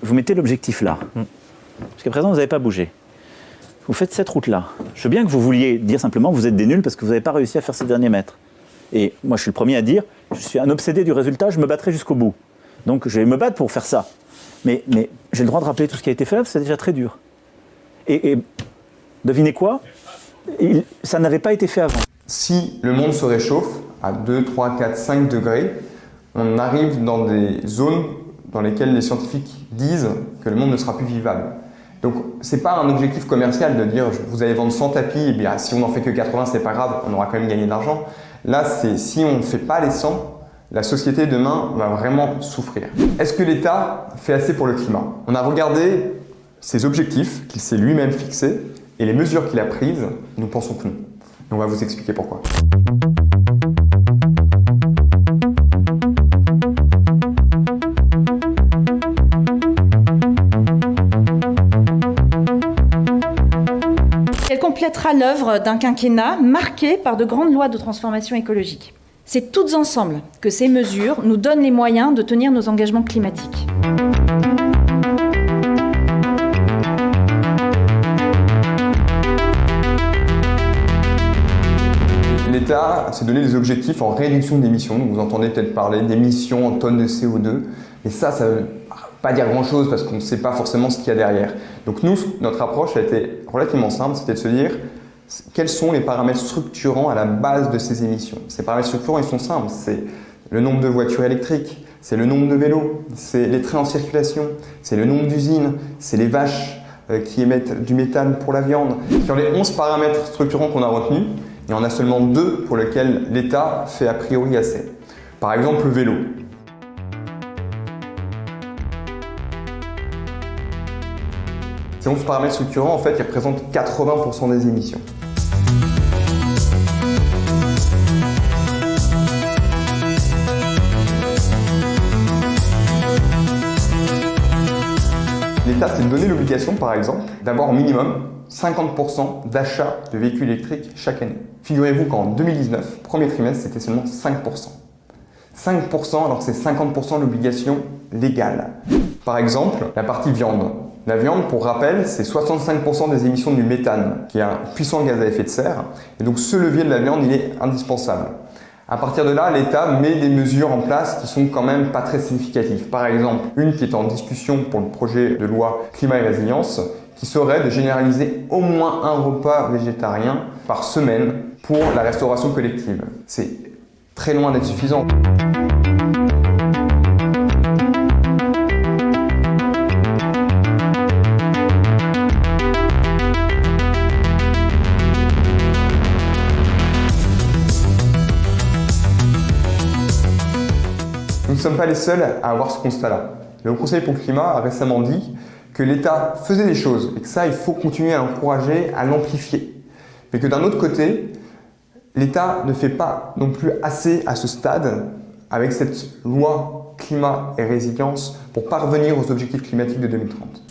vous mettez l'objectif là. Jusqu'à présent, vous n'avez pas bougé. Vous faites cette route-là. Je veux bien que vous vouliez dire simplement que vous êtes des nuls parce que vous n'avez pas réussi à faire ces derniers mètres. Et moi, je suis le premier à dire, je suis un obsédé du résultat, je me battrai jusqu'au bout. Donc, je vais me battre pour faire ça. Mais j'ai le droit de rappeler tout ce qui a été fait, c'est déjà très dur. Et devinez quoi? Ça n'avait pas été fait avant. Si le monde se réchauffe à 2, 3, 4, 5 degrés, on arrive dans des zones dans lesquelles les scientifiques disent que le monde ne sera plus vivable. Donc, ce n'est pas un objectif commercial de dire vous allez vendre 100 tapis, et bien si on n'en fait que 80, c'est pas grave, on aura quand même gagné de l'argent. Là, c'est si on ne fait pas les 100, la société demain va vraiment souffrir. Est-ce que l'État fait assez pour le climat? On a regardé ses objectifs qu'il s'est lui-même fixés et les mesures qu'il a prises, nous pensons que non. Et on va vous expliquer pourquoi. Elle complétera l'œuvre d'un quinquennat marqué par de grandes lois de transformation écologique. C'est toutes ensemble que ces mesures nous donnent les moyens de tenir nos engagements climatiques. L'État s'est donné des objectifs en réduction d'émissions. Donc vous entendez peut-être parler d'émissions en tonnes de CO2. Et ça ne veut pas dire grand-chose parce qu'on ne sait pas forcément ce qu'il y a derrière. Donc nous, notre approche a été relativement simple, c'était de se dire quels sont les paramètres structurants à la base de ces émissions. Ces paramètres structurants, ils sont simples. C'est le nombre de voitures électriques, c'est le nombre de vélos, c'est les trains en circulation, c'est le nombre d'usines, c'est les vaches qui émettent du méthane pour la viande. Sur les 11 paramètres structurants qu'on a retenus, il y en a seulement 2 pour lesquels l'État fait a priori assez. Par exemple, le vélo. Ces 11 paramètres structurants, en fait, ils représentent 80% des émissions. L'État s'est donné l'obligation, par exemple, d'avoir au minimum 50% d'achat de véhicules électriques chaque année. Figurez-vous qu'en 2019, premier trimestre, c'était seulement 5%. 5% alors que c'est 50% l'obligation légale. Par exemple, la partie viande. La viande, pour rappel, c'est 65% des émissions du méthane, qui est un puissant gaz à effet de serre. Et donc ce levier de la viande, il est indispensable. À partir de là, l'État met des mesures en place qui sont quand même pas très significatives. Par exemple, une qui est en discussion pour le projet de loi climat et résilience, qui serait de généraliser au moins un repas végétarien par semaine pour la restauration collective. C'est très loin d'être suffisant. Nous ne sommes pas les seuls à avoir ce constat-là. Le Haut Conseil pour le climat a récemment dit que l'État faisait des choses et que ça, il faut continuer à l'encourager, à l'amplifier. Mais que d'un autre côté, l'État ne fait pas non plus assez à ce stade avec cette loi climat et résilience pour parvenir aux objectifs climatiques de 2030.